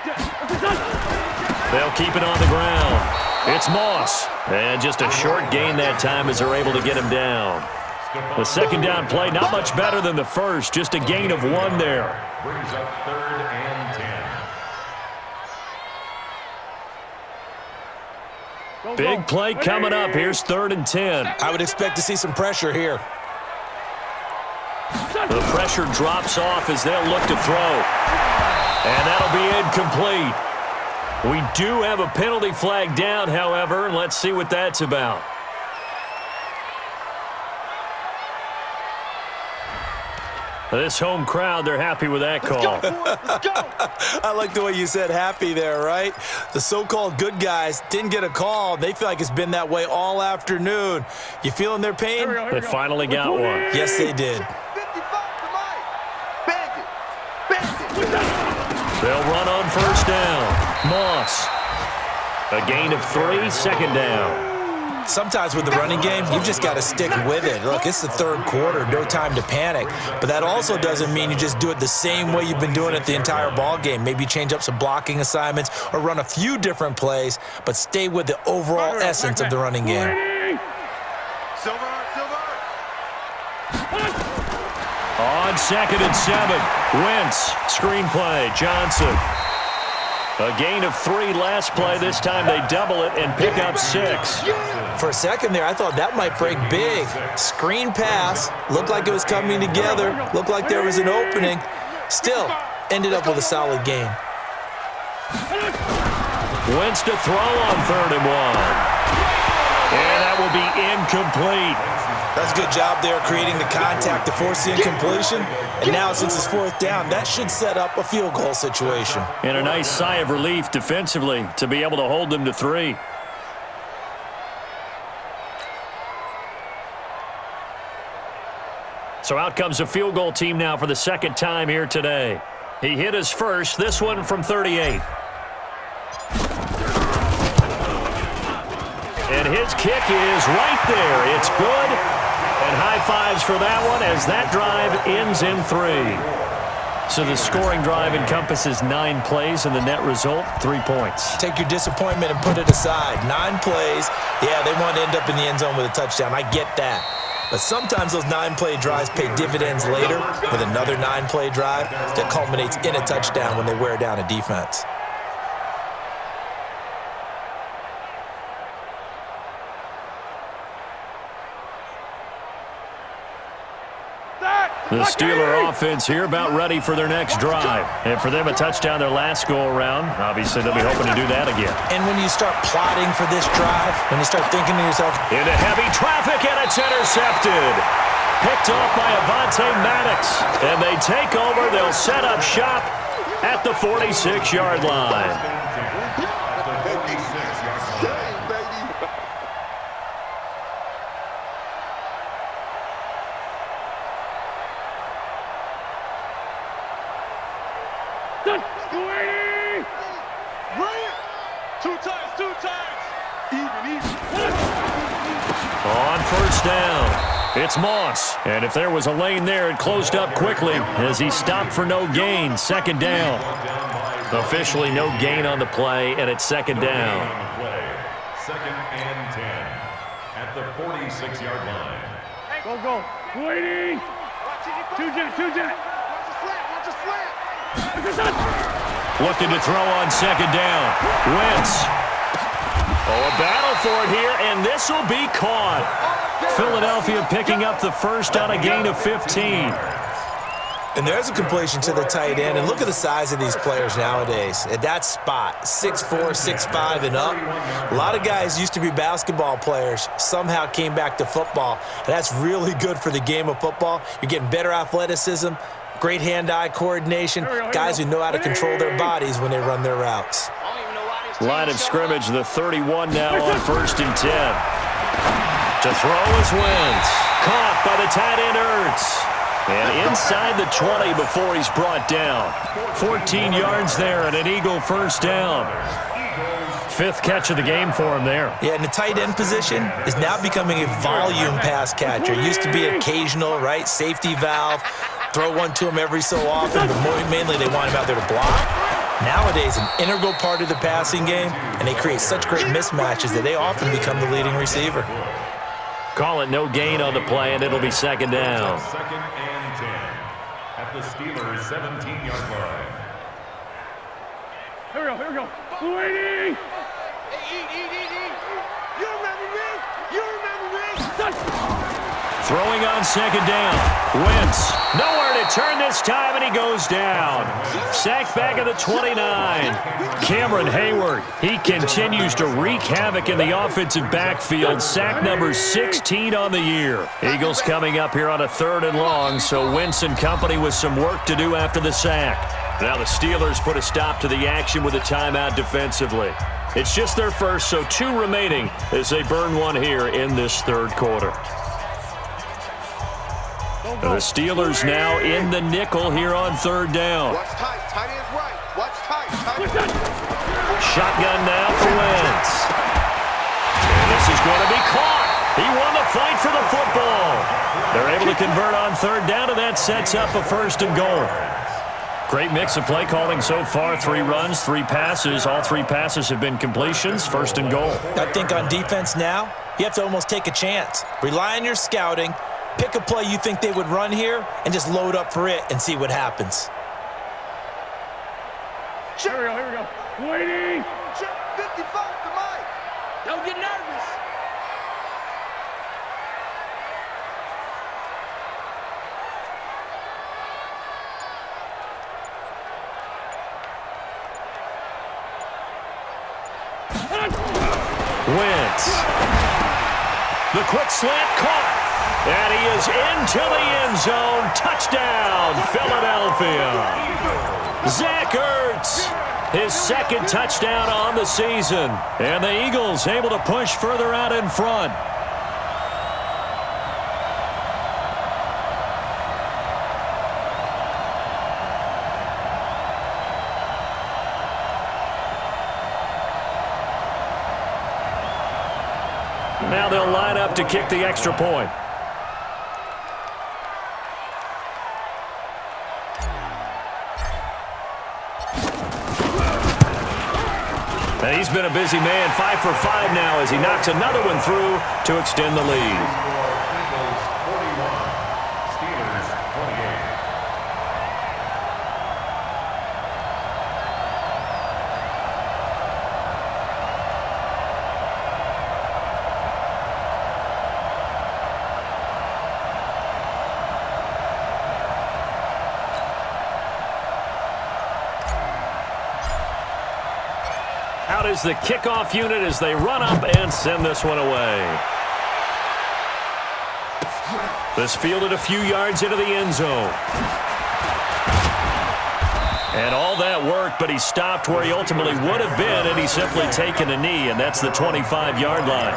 They'll keep it on the ground. It's Moss. And just a short gain that time as they're able to get him down. The 2nd down play, not much better than the first. Just a gain of 1 there. Brings up 3rd and 10. Big play coming up. Here's 3rd and 10. I would expect to see some pressure here. The pressure drops off as they'll look to throw. And that'll be incomplete. We do have a penalty flag down, however, and let's see what that's about. This home crowd, they're happy with that call. Let's go. I like the way you said happy there, right? The so-called good guys didn't get a call. They feel like it's been that way all afternoon. You feeling their pain? They finally got one. Yes, they did. 55 to Mike. Bang it. They'll run on 1st down. Moss. A gain of 3, 2nd down. Sometimes with the running game, you've just got to stick with it. Look, it's the 3rd quarter, no time to panic. But that also doesn't mean you just do it the same way you've been doing it the entire ball game. Maybe change up some blocking assignments or run a few different plays, but stay with the overall essence of the running game. Silver. On 2nd and 7, Wentz, screenplay, Johnson. A gain of 3 last play. This time they double it and pick up 6. For a second there, I thought that might break big. Screen pass, looked like it was coming together, looked like there was an opening. Still, ended up with a solid game. Wentz to throw on 3rd and 1. And that will be incomplete. That's a good job there creating the contact to force the incompletion. And now since it's 4th down, that should set up a field goal situation. And a nice sigh of relief defensively to be able to hold them to 3. So out comes a field goal team now for the 2nd time here today. He hit his first, this one from 38. And his kick is right there. It's good. And high fives for that one as that drive ends in 3. So the scoring drive encompasses 9 plays, and the net result, 3 points. Take your disappointment and put it aside. 9 plays. Yeah, they want to end up in the end zone with a touchdown. I get that. But sometimes those 9-play drives pay dividends later with another 9-play drive that culminates in a touchdown when they wear down a defense. The Steeler offense here about ready for their next drive. And for them, a touchdown their last go-around. Obviously, they'll be hoping to do that again. And when you start plotting for this drive, when you start thinking to yourself, into heavy traffic, and it's intercepted. Picked off by Avonte Maddox. And they take over. They'll set up shop at the 46-yard line. Two times. Even. On first down, it's Moss. And if there was a lane there, it closed up quickly as he stopped for no gain. Second down. Officially no gain on the play, and it's second down. Second and 10 at the 46-yard line. Go. Waiting. Two jet. Watch the slant. Looking to throw on second down. Wentz. A battle for it here, and this will be caught. Philadelphia picking up the first on a gain of 15. And there's a completion to the tight end. And look at the size of these players nowadays. At that spot, 6'4", 6'5", and up. A lot of guys used to be basketball players, somehow came back to football. And that's really good for the game of football. You're getting better athleticism, great hand-eye coordination, guys who know how to control their bodies when they run their routes. Line of scrimmage, the 31 now on first and 10. To throw is Wentz. Caught by the tight end Ertz. And inside the 20 before he's brought down. 14 yards there and an Eagle first down. Fifth catch of the game for him there. Yeah, and the tight end position is now becoming a volume pass catcher. It used to be occasional, right? Safety valve. Throw one to him every so often, but mainly they want him out there to block. Nowadays, an integral part of the passing game, and they create such great mismatches that they often become the leading receiver. Call it no gain on the play, and it'll be second down. Second and 10 at the Steelers' 17-yard line. Here we go. Waiting. Eat. You remember me. Throwing on second down. Wentz. Nowhere to turn this time, and he goes down. Sacked back at the 29. Cameron Hayward. He continues to wreak havoc in the offensive backfield. Sack number 16 on the year. Eagles coming up here on a 3rd and long, so Wentz and company with some work to do after the sack. Now the Steelers put a stop to the action with a timeout defensively. It's just their first, so 2 remaining as they burn one here in this 3rd quarter. The Steelers now in the nickel here on 3rd down. Watch tight. Tight end's right. Watch tight. Shotgun now for Wentz. And this is going to be caught. He won the fight for the football. They're able to convert on 3rd down, and that sets up a 1st and goal. Great mix of play calling so far. 3 runs, 3 passes. All 3 passes have been completions. 1st and goal. I think on defense now, you have to almost take a chance. Rely on your scouting. Pick a play you think they would run here and just load up for it and see what happens. Here we go. Waiting. 55 to Mike. Don't get nervous. Wentz. The quick slant caught. And he is into the end zone. Touchdown, Philadelphia. Zach Ertz, his 2nd touchdown on the season. And the Eagles able to push further out in front. Now they'll line up to kick the extra point. And he's been a busy man, 5 for 5 now as he knocks another one through to extend the lead. Eagles 41, Steelers 28. Out is the kickoff unit as they run up and send this one away. This fielded a few yards into the end zone. And all that worked, but he stopped where he ultimately would have been, and he's simply taken a knee, and that's the 25-yard line.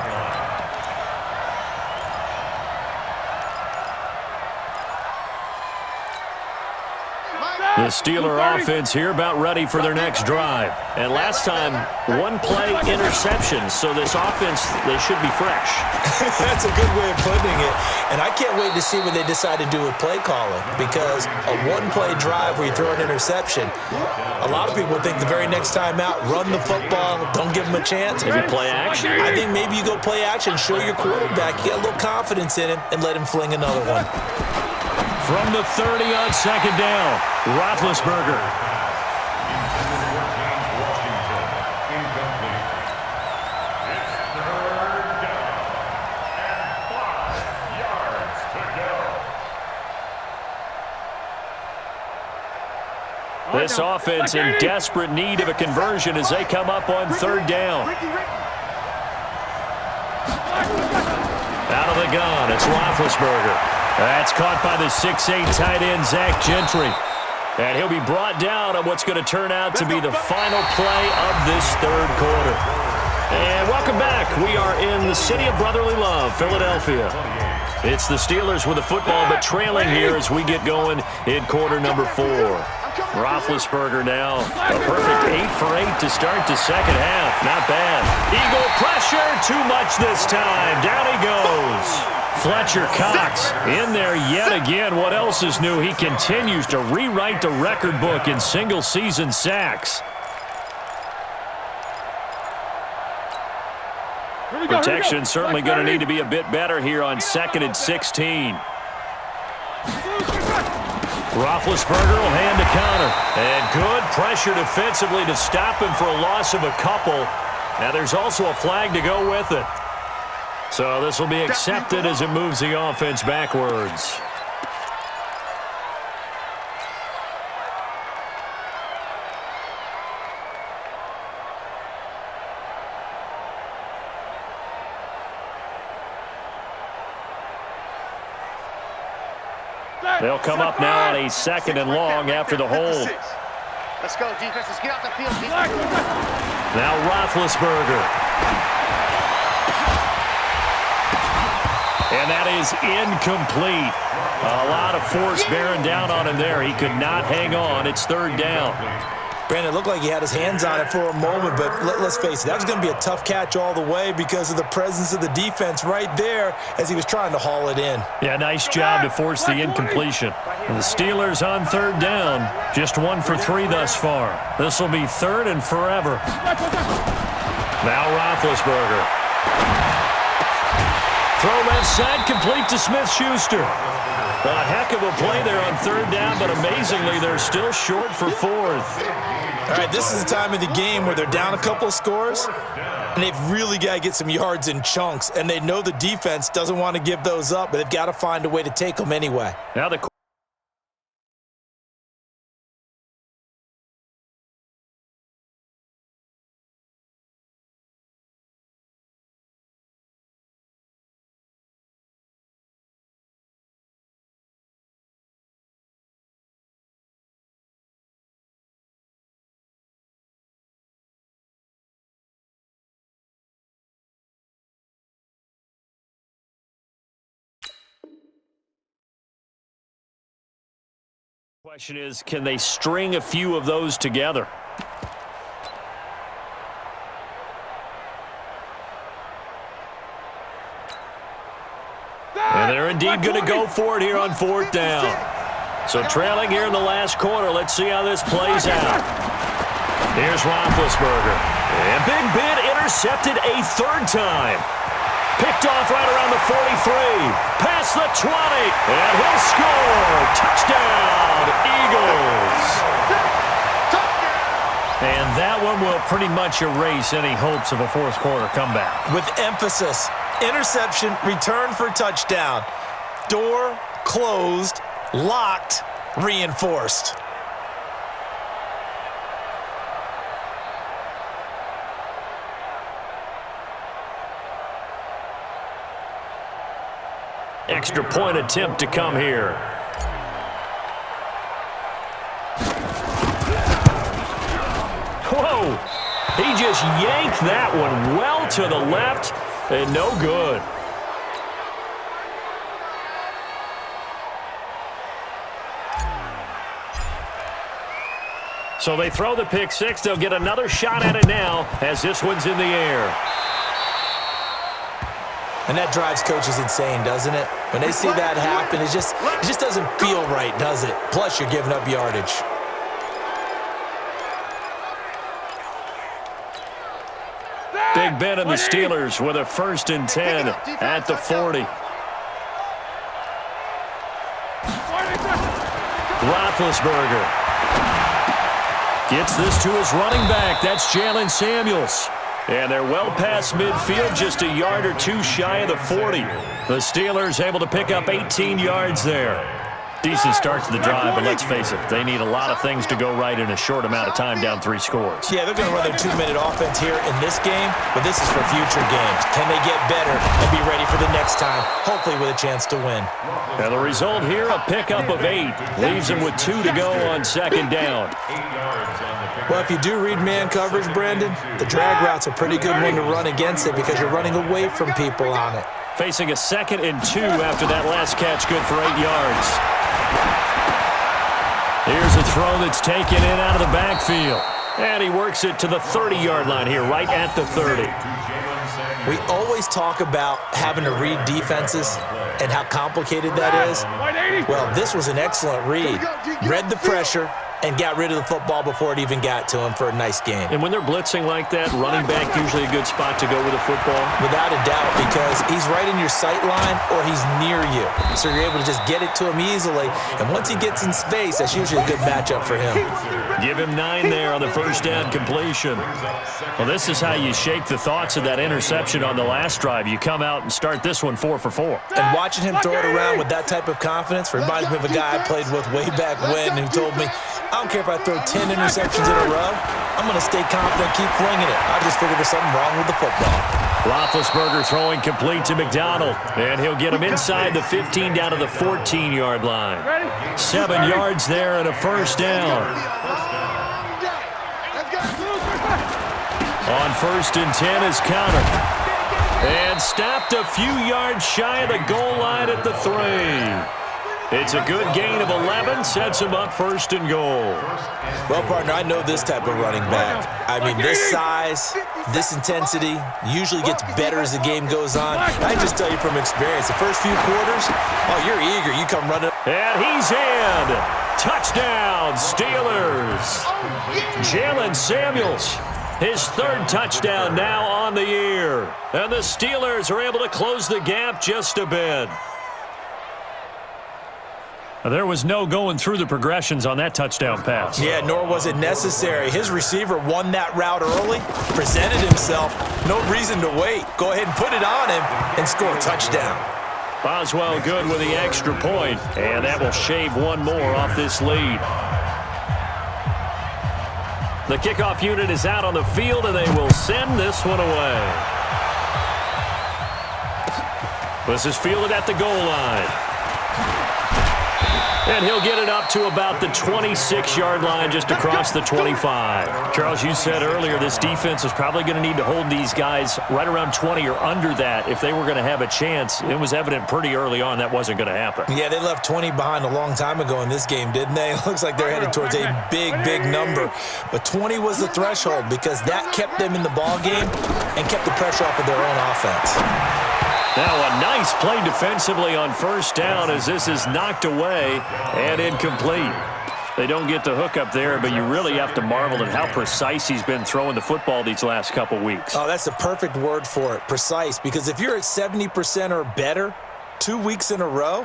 The Steeler offense here about ready for their next drive. And last time, one-play interception. So this offense, they should be fresh. That's a good way of putting it. And I can't wait to see what they decide to do with play calling, because a one-play drive where you throw an interception, a lot of people think the very next time out, run the football, don't give them a chance. Maybe play action. I think maybe you go play action, show your quarterback, get a little confidence in him, and let him fling another one. From the 30 on second down, Roethlisberger. This offense in desperate need of a conversion as they come up on third down. Out of the gun, it's Roethlisberger. That's caught by the 6'8" tight end, Zach Gentry. And he'll be brought down on what's going to turn out to be the final play of this third quarter. And welcome back. We are in the city of brotherly love, Philadelphia. It's the Steelers with the football, but trailing here as we get going in quarter number 4. Roethlisberger now, a perfect 8 for 8 to start the second half. Not bad. Eagle pressure, too much this time. Down he goes. Fletcher Cox in there yet again. What else is new? He continues to rewrite the record book in single-season sacks. Protection certainly going to need to be a bit better here on 2nd and 16. Roethlisberger will hand the counter. And good pressure defensively to stop him for a loss of a couple. Now there's also a flag to go with it. So this will be accepted as it moves the offense backwards. They'll come up now on a 2nd and long after the hold. Let's go, defense. Let's get out the field. Now Roethlisberger. And that is incomplete. A lot of force bearing down on him there. He could not hang on. It's third down. Brandon, it looked like he had his hands on it for a moment, but let's face it, that was going to be a tough catch all the way because of the presence of the defense right there as he was trying to haul it in. Yeah, nice job to force the incompletion. And the Steelers on third down, just 1 for 3 thus far. This will be 3rd and forever. Now Roethlisberger. Throw left side, complete to Smith-Schuster. A heck of a play there on third down, but amazingly, they're still short for 4th. All right, this is the time of the game where they're down a couple of scores, and they've really got to get some yards in chunks, and they know the defense doesn't want to give those up, but they've got to find a way to take them anyway. Now the question is, can they string a few of those together? And they're indeed going to go for it here on 4th down. So trailing here in the last quarter. Let's see how this plays out. Here's Roethlisberger. And Big Ben intercepted a 3rd time. Picked off right around the 43. Past the 20. And he'll score. Touchdown, Eagles. And that one will pretty much erase any hopes of a 4th quarter comeback. With emphasis, interception, return for touchdown. Door closed, locked, reinforced. Extra point attempt to come here. Whoa! He just yanked that one well to the left and no good. So they throw the pick six. They'll get another shot at it now as this one's in the air. And that drives coaches insane, doesn't it? When they see that happen, it just doesn't feel right, does it? Plus, you're giving up yardage. Big Ben and the Steelers with a 1st and 10 at the 40. Roethlisberger gets this to his running back. That's Jalen Samuels. And they're well past midfield, just a yard or two shy of the 40. The Steelers able to pick up 18 yards there. Decent start to the drive, but let's face it, they need a lot of things to go right in a short amount of time down 3 scores. Yeah, they're going to run their 2-minute offense here in this game, but this is for future games. Can they get better and be ready for the next time, hopefully with a chance to win? And the result here, a pickup of 8. Leaves them with 2 to go on 2nd down. Well, if you do read man coverage, Brandon, the drag route's a pretty good one to run against it because you're running away from people on it. Facing a 2nd and 2 after that last catch, good for 8 yards. Here's a throw that's taken in out of the backfield. And he works it to the 30-yard line here, right at the 30. We always talk about having to read defenses and how complicated that is. Well, this was an excellent read. Read the pressure and got rid of the football before it even got to him for a nice game. And when they're blitzing like that, running back usually a good spot to go with a football? Without a doubt, because he's right in your sight line or he's near you. So you're able to just get it to him easily. And once he gets in space, that's usually a good matchup for him. Give him 9 there on the 1st down completion. Well, this is how you shake the thoughts of that interception on the last drive. You come out and start this one 4 for 4. And watching him throw it around with that type of confidence reminds me of a guy I played with way back when who told me, I don't care if I throw 10 interceptions in a row. I'm going to stay confident, keep flinging it. I just figured there's something wrong with the football. Roethlisberger throwing complete to McDonald. And he'll get him inside the 15 down to the 14-yard line. 7 yards there and a 1st down. On 1st and 10 is Connor. And stopped a few yards shy of the goal line at the 3. It's a good gain of 11, sets him up 1st and goal. Well, partner, I know this type of running back. I mean, this size, this intensity usually gets better as the game goes on. I just tell you from experience, the first few quarters, oh, you're eager. You come running. And he's in. Touchdown, Steelers. Jalen Samuels, his 3rd touchdown now on the year. And the Steelers are able to close the gap just a bit. There was no going through the progressions on that touchdown pass. Yeah, nor was it necessary. His receiver won that route early, presented himself. No reason to wait. Go ahead and put it on him and score a touchdown. Boswell good with the extra point, and that will shave 1 more off this lead. The kickoff unit is out on the field, and they will send this one away. This is fielded at the goal line. And he'll get it up to about the 26-yard line just across the 25. Charles, you said earlier this defense is probably going to need to hold these guys right around 20 or under that if they were going to have a chance. It was evident pretty early on that wasn't going to happen. Yeah, they left 20 behind a long time ago in this game, didn't they? It looks like they're headed towards a big, big number. But 20 was the threshold because that kept them in the ball game and kept the pressure off of their own offense. Now a nice play defensively on 1st down as this is knocked away and incomplete. They don't get the hook up there, but you really have to marvel at how precise he's been throwing the football these last couple weeks. Oh, that's the perfect word for it, precise, because if you're at 70% or better 2 weeks in a row,